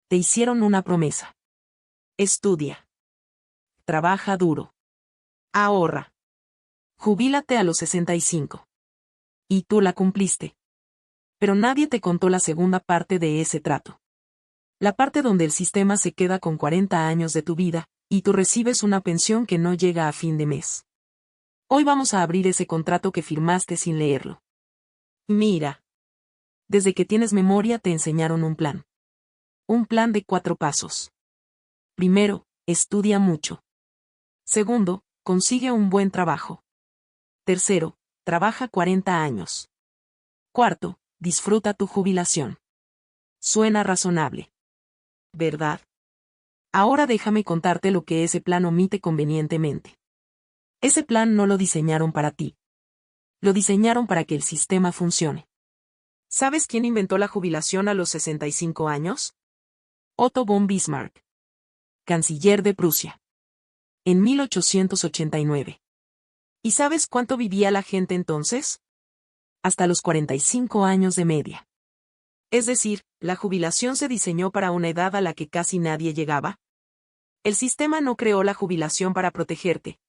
te hicieron una promesa. Estudia. Trabaja duro. Ahorra. Jubílate a los 65. Y tú la cumpliste. Pero nadie te contó la segunda parte de ese trato. La parte donde el sistema se queda con 40 años de tu vida, y tú recibes una pensión que no llega a fin de mes. Hoy vamos a abrir ese contrato que firmaste sin leerlo. Mira. Desde que tienes memoria te enseñaron un plan. Un plan de 4 pasos. Primero, estudia mucho. Segundo, consigue un buen trabajo. Tercero, trabaja 40 años. Cuarto, disfruta tu jubilación. Suena razonable, ¿verdad? Ahora déjame contarte lo que ese plan omite convenientemente. Ese plan no lo diseñaron para ti. Lo diseñaron para que el sistema funcione. ¿Sabes quién inventó la jubilación a los 65 años? Otto von Bismarck, canciller de Prusia. En 1889. ¿Y sabes cuánto vivía la gente entonces? Hasta los 45 años de media. Es decir, la jubilación se diseñó para una edad a la que casi nadie llegaba. El sistema no creó la jubilación para protegerte.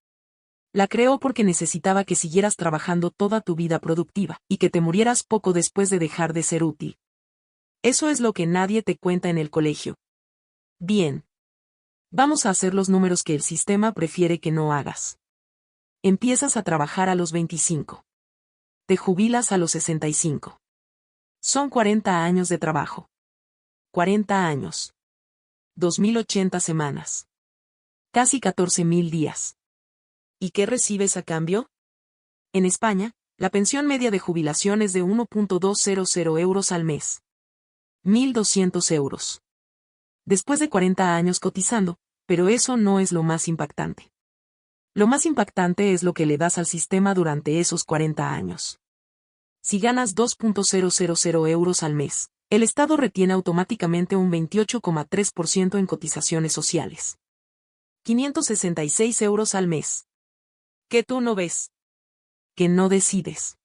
La creó porque necesitaba que siguieras trabajando toda tu vida productiva, y que te murieras poco después de dejar de ser útil. Eso es lo que nadie te cuenta en el colegio. Bien. Vamos a hacer los números que el sistema prefiere que no hagas. Empiezas a trabajar a los 25. Te jubilas a los 65. Son 40 años de trabajo. 40 años. 2080 semanas. Casi 14.000 días. ¿Y qué recibes a cambio? En España, la pensión media de jubilación es de 1.200 euros al mes. 1.200 euros. Después de 40 años cotizando, pero eso no es lo más impactante. Lo más impactante es lo que le das al sistema durante esos 40 años. Si ganas 2.000 euros al mes, el Estado retiene automáticamente un 28,3% en cotizaciones sociales. 566 euros al mes. ¿Que tú no ves? Que no decides.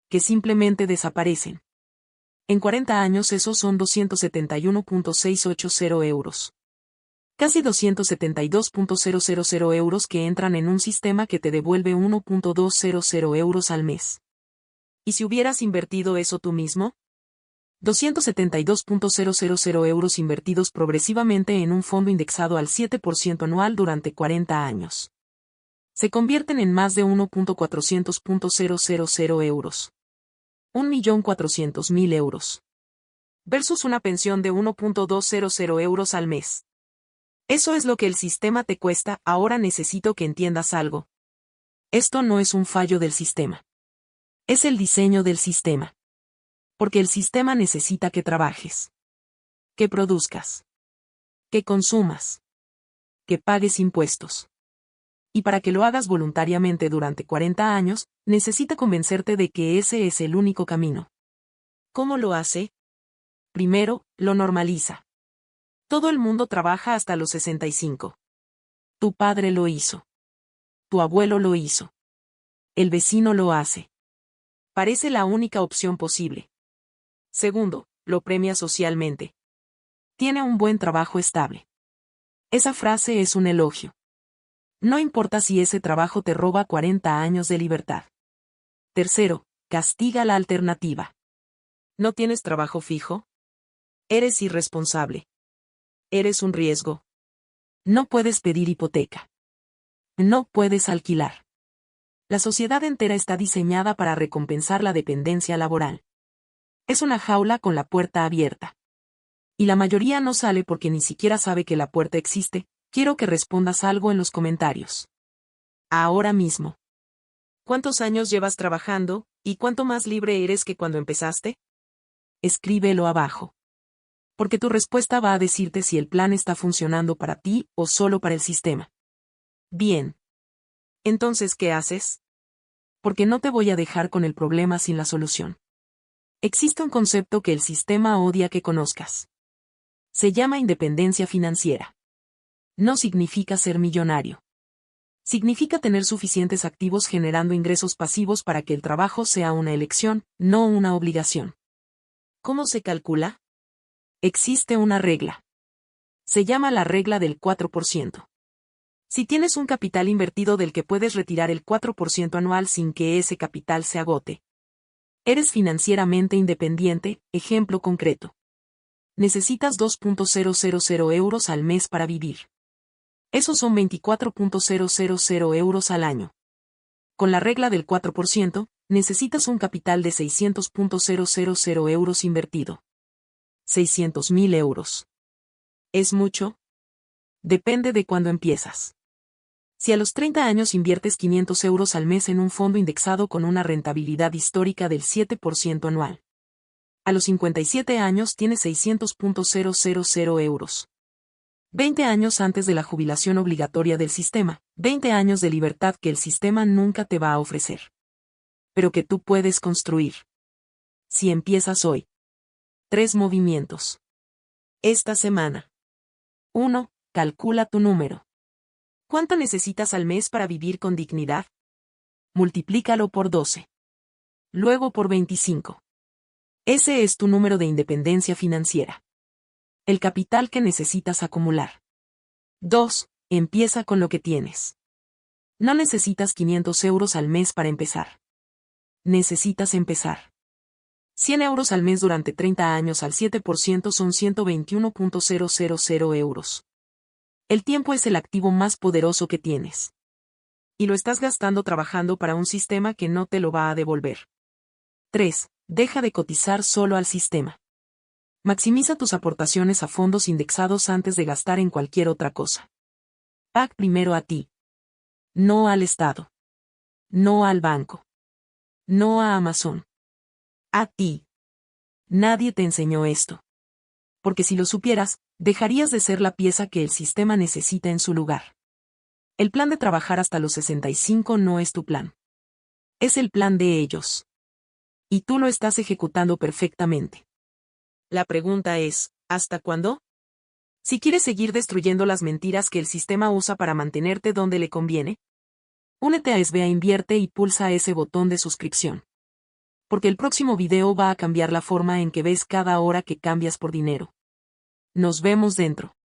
Que simplemente desaparecen. En 40 años esos son 271.680 euros. Casi 272.000 euros que entran en un sistema que te devuelve 1.200 euros al mes. ¿Y si hubieras invertido eso tú mismo? 272.000 euros invertidos progresivamente en un fondo indexado al 7% anual durante 40 años. Se convierten en más de 1.400.000 euros. 1.400.000 euros. Versus una pensión de 1.200 euros al mes. Eso es lo que el sistema te cuesta. Ahora necesito que entiendas algo. Esto no es un fallo del sistema. Es el diseño del sistema. Porque el sistema necesita que trabajes. Que produzcas. Que consumas. Que pagues impuestos. Y para que lo hagas voluntariamente durante 40 años, necesita convencerte de que ese es el único camino. ¿Cómo lo hace? Primero, lo normaliza. Todo el mundo trabaja hasta los 65. Tu padre lo hizo. Tu abuelo lo hizo. El vecino lo hace. Parece la única opción posible. Segundo, lo premia socialmente. Tiene un buen trabajo estable. Esa frase es un elogio. No importa si ese trabajo te roba 40 años de libertad. Tercero, castiga la alternativa. ¿No tienes trabajo fijo? Eres irresponsable. Eres un riesgo. No puedes pedir hipoteca. No puedes alquilar. La sociedad entera está diseñada para recompensar la dependencia laboral. Es una jaula con la puerta abierta. Y la mayoría no sale porque ni siquiera sabe que la puerta existe. Quiero que respondas algo en los comentarios. Ahora mismo. ¿Cuántos años llevas trabajando, y cuánto más libre eres que cuando empezaste? Escríbelo abajo. Porque tu respuesta va a decirte si el plan está funcionando para ti o solo para el sistema. Bien. Entonces, ¿qué haces? Porque no te voy a dejar con el problema sin la solución. Existe un concepto que el sistema odia que conozcas. Se llama independencia financiera. No significa ser millonario. Significa tener suficientes activos generando ingresos pasivos para que el trabajo sea una elección, no una obligación. ¿Cómo se calcula? Existe una regla. Se llama la regla del 4%. Si tienes un capital invertido del que puedes retirar el 4% anual sin que ese capital se agote, eres financieramente independiente. Ejemplo concreto. Necesitas 2.000 euros al mes para vivir. Esos son 24.000 euros al año. Con la regla del 4%, necesitas un capital de 600.000 euros invertido. 600.000 euros. ¿Es mucho? Depende de cuándo empiezas. Si a los 30 años inviertes 500 euros al mes en un fondo indexado con una rentabilidad histórica del 7% anual. A los 57 años tienes 600.000 euros. 20 años antes de la jubilación obligatoria del sistema, 20 años de libertad que el sistema nunca te va a ofrecer. Pero que tú puedes construir. Si empiezas hoy. 3 movimientos. Esta semana. 1. Calcula tu número. ¿Cuánto necesitas al mes para vivir con dignidad? Multiplícalo por 12. Luego por 25. Ese es tu número de independencia financiera. El capital que necesitas acumular. 2. Empieza con lo que tienes. No necesitas 500 euros al mes para empezar. Necesitas empezar. 100 euros al mes durante 30 años al 7% son 121.000 euros. El tiempo es el activo más poderoso que tienes. Y lo estás gastando trabajando para un sistema que no te lo va a devolver. 3. Deja de cotizar solo al sistema. Maximiza tus aportaciones a fondos indexados antes de gastar en cualquier otra cosa. Paga primero a ti. No al Estado. No al banco. No a Amazon. A ti. Nadie te enseñó esto. Porque si lo supieras, dejarías de ser la pieza que el sistema necesita en su lugar. El plan de trabajar hasta los 65 no es tu plan. Es el plan de ellos. Y tú lo estás ejecutando perfectamente. La pregunta es, ¿hasta cuándo? Si quieres seguir destruyendo las mentiras que el sistema usa para mantenerte donde le conviene, únete a SBA Invierte y pulsa ese botón de suscripción. Porque el próximo video va a cambiar la forma en que ves cada hora que cambias por dinero. Nos vemos dentro.